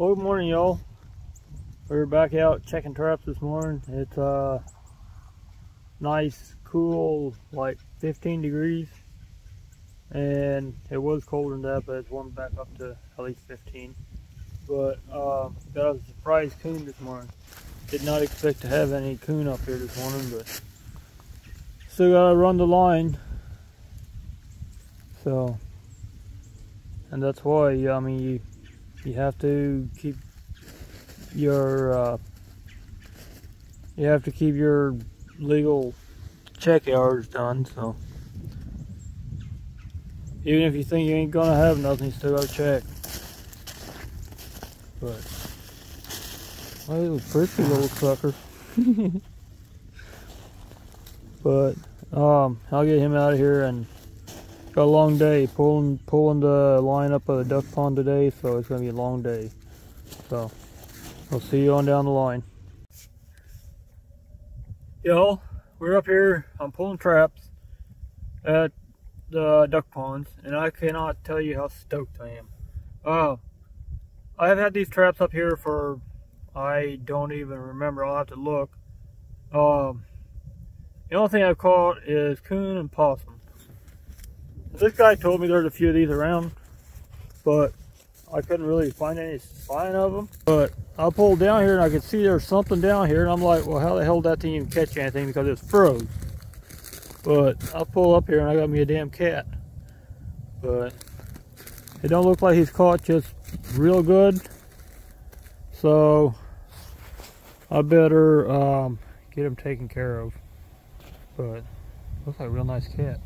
Well, good morning, y'all. We're back out checking traps this morning. It's nice, cool, like 15 degrees, and it was colder than that, but it's warmed back up to at least 15. But got a surprise coon this morning. Did not expect to have any coon up here this morning, but still gotta run the line. So, and that's why, I mean, you have to keep your legal check hours done. So even if you think you ain't gonna have nothing, you still gotta check. But well, he's a pretty little sucker. But I'll get him out of here, and got a long day pulling the line up of the duck pond today, so it's gonna be a long day. So I'll see you on down the line. Yo, we're up here. I'm pulling traps at the duck ponds, and I cannot tell you how stoked I am. I have had these traps up here for, I don't even remember. I'll have to look. The only thing I've caught is coon and possum. This guy told me there's a few of these around, but I couldn't really find any sign of them. But I pulled down here and I could see there's something down here, and I'm like, well, how the hell did that thing even catch anything, because it's froze. But I pull up here and I got me a damn cat. But it don't look like he's caught just real good, so I better get him taken care of. But looks like a real nice cat.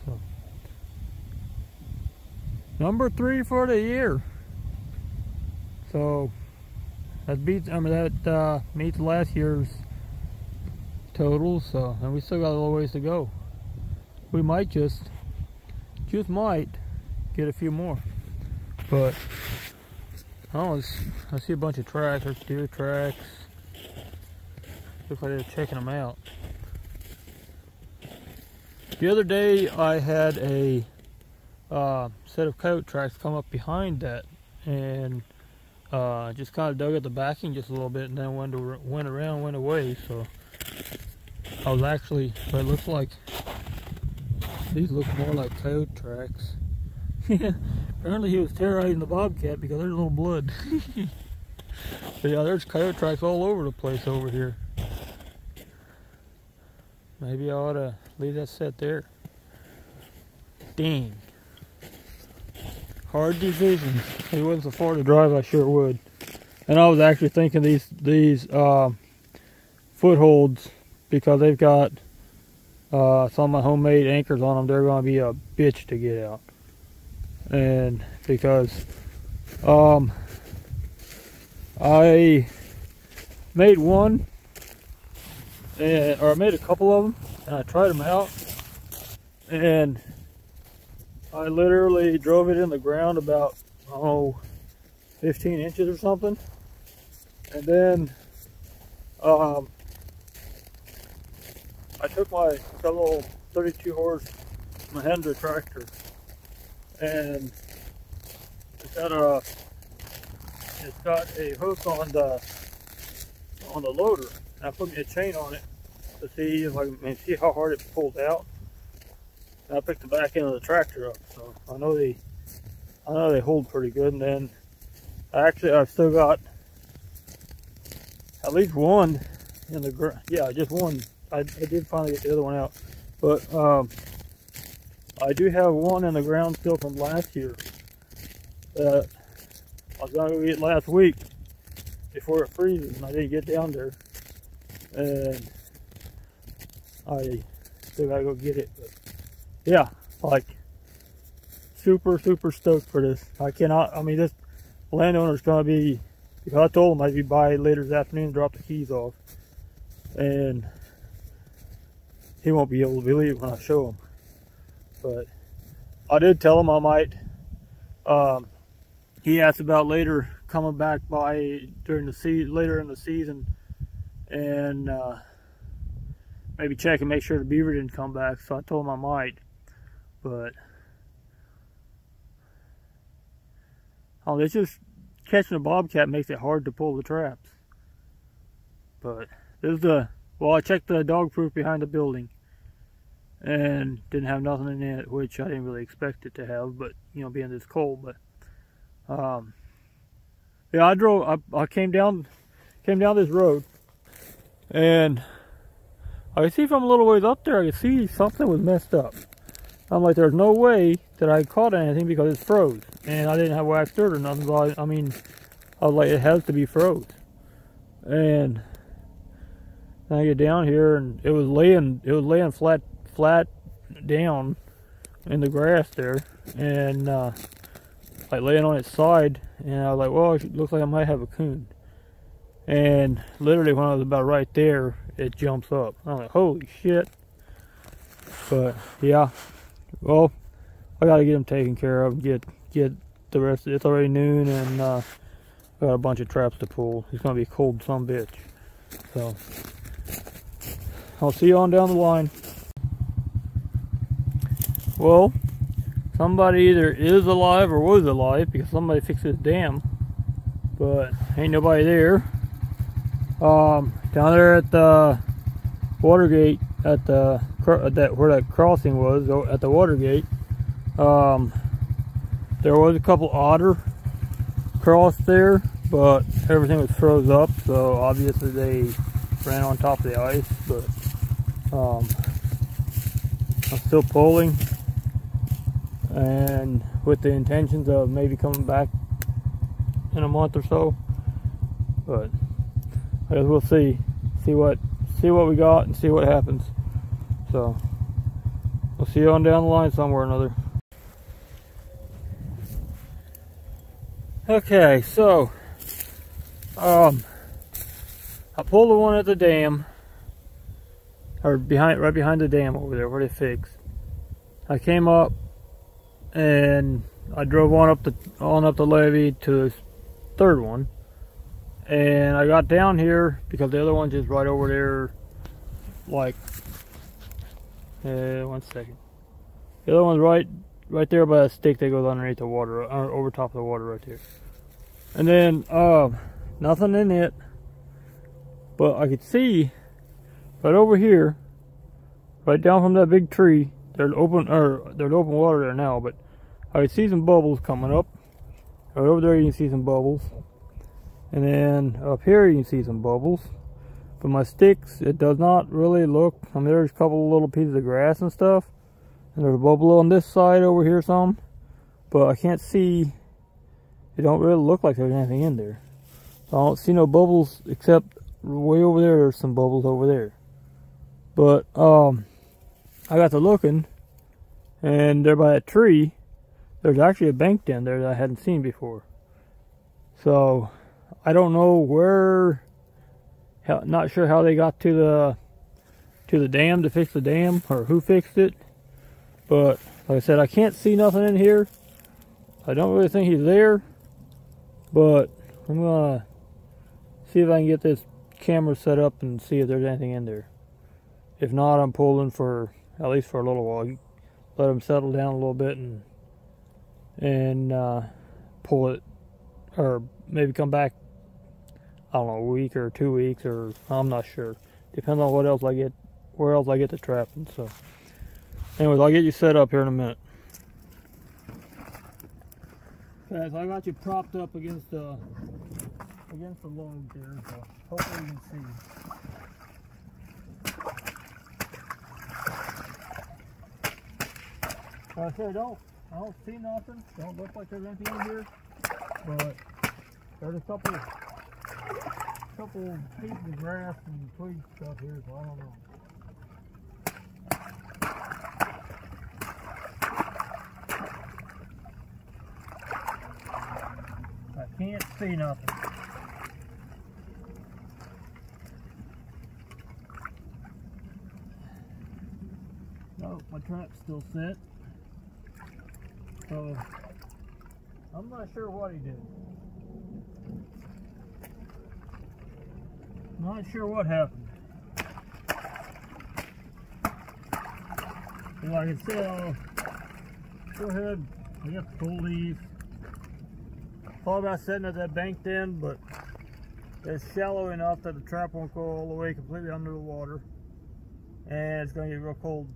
So, number 3 for the year. So that beats, that meets last year's total. So, and we still got a little ways to go. We might just might get a few more. But I see a bunch of tracks. There's deer tracks. Looks like they're checking them out. The other day I had a set of coyote tracks come up behind that, and just kind of dug at the backing just a little bit, and then went around, went away. So I was actually, but it looks like these look more like coyote tracks. Apparently he was terrorizing the bobcat because there's a little blood. But yeah, there's coyote tracks all over the place over here. Maybe I ought to leave that set there. Dang. Hard decisions. If it wasn't so far to drive, I sure would. And I was actually thinking these footholds, because they've got some of my homemade anchors on them, they're going to be a bitch to get out. And because I made one, or I made a couple of them, and I tried them out, and I literally drove it in the ground about 15 inches or something, and then I took my little 32 horse Mahindra tractor, and it's got a hook on the loader. And I put me a chain on it to see if I can see how hard it pulls out. And I picked the back end of the tractor up, so I know they hold pretty good. And then I've still got at least one in the ground. Yeah, just one. I did finally get the other one out, but I do have one in the ground still from last year that I was gonna go get last week before it freezes, and I didn't get down there, and I still gotta go get it. But yeah, like super stoked for this. I mean, this landowner's gonna be, because I told him I'd be by later this afternoon to drop the keys off, and he won't be able to believe it when I show him. But I did tell him I might. He asked about later coming back by during the later in the season, and maybe check and make sure the beaver didn't come back. So I told him I might, but Oh, it's just catching a bobcat makes it hard to pull the traps. But this is the, well, I checked the dog proof behind the building and didn't have nothing in it, which I didn't really expect it to have, but you know, being this cold. But yeah, I came down this road, and I could see from a little ways up there, I could see something was messed up. I'm like, there's no way that I caught anything because it's froze, and I didn't have wax dirt or nothing. But I mean, I was like, it has to be froze. And I get down here, and it was laying flat down in the grass there, and like laying on its side. And I was like, well, it looks like I might have a coon. And literally when I was about right there, it jumps up. I'm like, holy shit. But yeah, well, I gotta get him taken care of, get the rest. It's already noon, and I got a bunch of traps to pull. It's gonna be a cold son bitch. So I'll see you on down the line. Well, somebody either is alive or was alive, because somebody fixed this dam, but ain't nobody there. Down there at the Watergate, at the where that crossing was, at the Watergate, there was a couple otter crossed there, but everything was froze up, so obviously they ran on top of the ice. But I'm still pulling, and with the intentions of maybe coming back in a month or so. But I guess we'll see what we got and see what happens. So we'll see you on down the line somewhere or another. Okay, so I pulled the one at the dam, or right behind the dam over there where they fixed. I came up and I drove on up the levee to this third one, and I got down here because the other one's just right over there, like 1 second. The other one's right there by a stick that goes underneath the water, or over top of the water right there. And then nothing in it, but I could see right over here, right down from that big tree. There's open water there now, but I could see some bubbles coming up. Right over there you can see some bubbles, and then up here you can see some bubbles. But my sticks, it does not really look. I mean, there's a couple of little pieces of grass and stuff, and there's a bubble on this side over here some, but I can't see. It don't really look like there's anything in there. So I don't see no bubbles, except way over there there's some bubbles over there. But I got to looking, and there by that tree there's actually a bank down there that I hadn't seen before. So I don't know where, not sure how they got to the dam to fix the dam, or who fixed it. But like I said, I can't see nothing in here. I don't really think he's there, but I'm gonna see if I can get this camera set up and see if there's anything in there. If not, I'm pulling for at least for a little while. Let him settle down a little bit and pull it, or maybe come back, I don't know, a week or 2 weeks, or I'm not sure. Depends on what else I get, where else I get the trapping. So anyways, I'll get you set up here in a minute. Okay, so I got you propped up against the log there, so hopefully you can see. Like I said, I don't see nothing. Don't look like there's anything in here, but there's a couple pieces of grass and twig stuff here, so I don't know. I can't see nothing. No, my trap's still set. So I'm not sure what he did. Not sure what happened. But like I said, I'll go ahead. I got the full leaf. thought about setting at that banked end, but it's shallow enough that the trap won't go all the way completely under the water. And it's going to get real cold,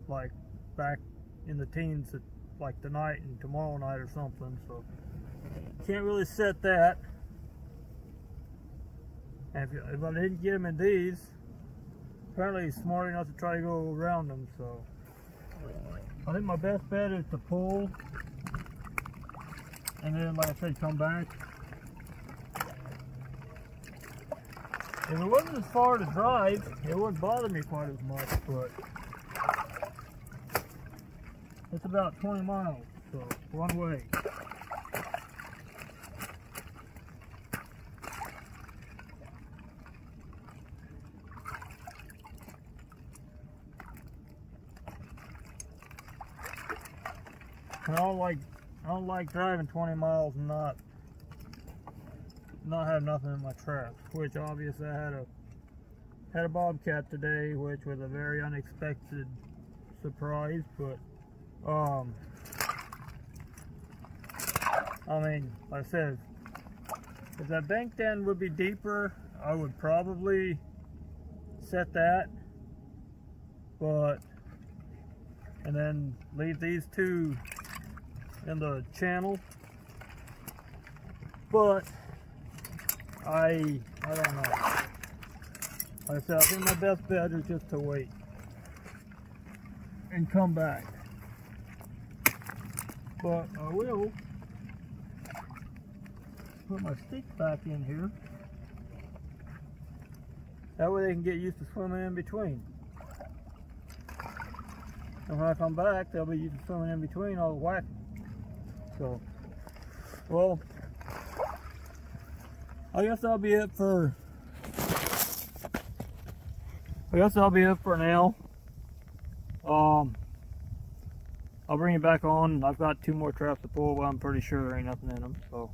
like back in the teens at like tonight and tomorrow night or something. So can't really set that. And if I didn't get him in these, apparently he's smart enough to try to go around them. So I think my best bet is to pull, and then, like I said, come back. If it wasn't as far to drive, it wouldn't bother me quite as much, but it's about 20 miles, so one way. I don't like driving 20 miles and not have nothing in my trap, which obviously I had a bobcat today, which was a very unexpected surprise. But I mean, like I said, if that banked end would be deeper, I would probably set that, and then leave these two in the channel. But I don't know. Like I said, I think my best bet is just to wait and come back. But I will put my stick back in here. That way they can get used to swimming in between. And when I come back, they'll be used to swimming in between all the whacking. So, well, I guess that'll be it for now. I'll bring it back on. I've got 2 more traps to pull, but I'm pretty sure there ain't nothing in them. So,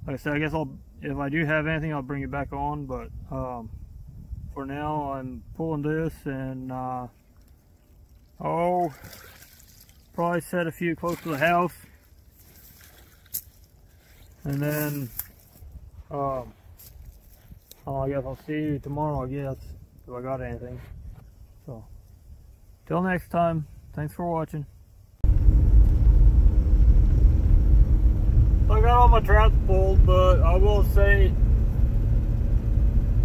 like I said, I guess if I do have anything, I'll bring it back on. But for now, I'm pulling this, and I'll probably set a few close to the house, and then I guess I'll see you tomorrow, I guess, if I got anything. So till next time, thanks for watching. I got all my traps pulled, but I will say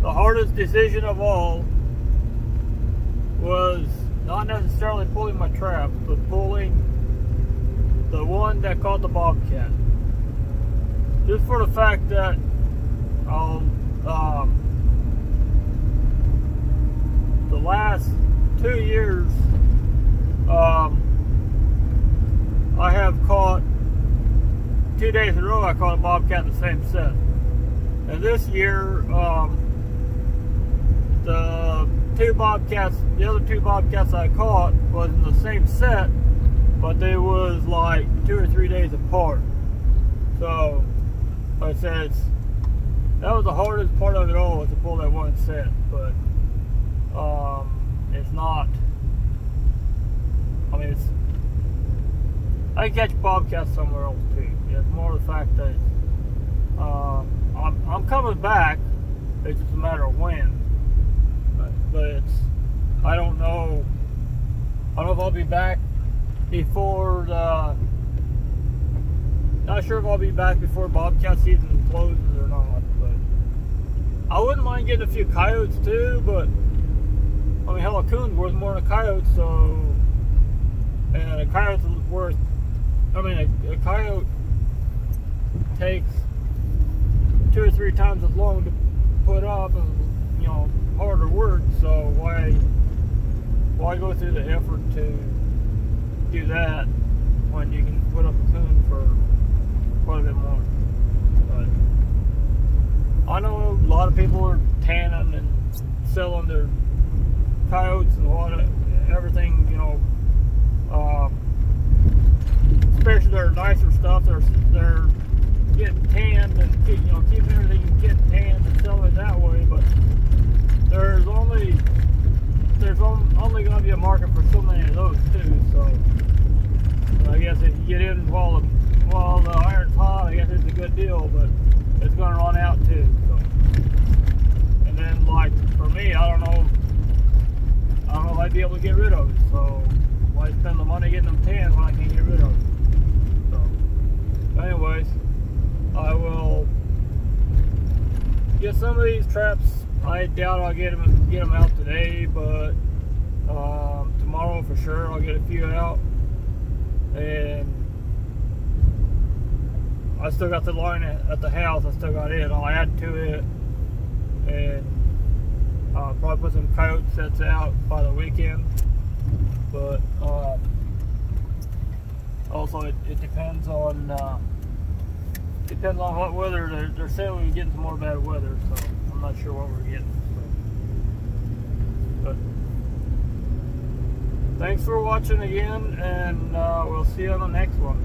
the hardest decision of all was not necessarily pulling my traps, but pulling the one that caught the bobcat. Just for the fact that the last 2 years I have caught 2 days in a row. I caught a bobcat in the same set, and this year the other two bobcats I caught was in the same set, but they was like 2 or 3 days apart. So like I said, that was the hardest part of it all, was to pull that one set. But it's not, I mean, I can catch bobcats somewhere else too. It's more the fact that I'm coming back. It's just a matter of when. But I don't know if I'll be back before not sure if I'll be back before bobcat season closes or not. But I wouldn't mind getting a few coyotes too, but I mean, hell, a coon's worth more than a coyote, so, and a coyote's worth, I mean, a coyote takes 2 or 3 times as long to put up, and, you know, harder work, so why go through the effort to do that when you can put up a coon for quite a bit more? But I know a lot of people are tanning and selling their coyotes and everything, you know, especially their nicer stuff. They're getting tanned and keeping everything getting tanned and selling it that way. But there's only going to be a market for so many of those too. So I guess if you get in while still, but it's gonna run out too. So, and then like for me, I don't know if I'd be able to get rid of it. So why spend the money getting them tanned when I can't get rid of it? So, anyways, I will get some of these traps. I doubt I'll get them out today, but tomorrow for sure I'll get a few out. And I still got the line at the house. I still got it. I'll add to it, and I'll probably put some coyote sets out by the weekend. But also it depends on what weather. They're saying we're getting some more bad weather, so I'm not sure what we're getting. So. But thanks for watching again, and we'll see you on the next one.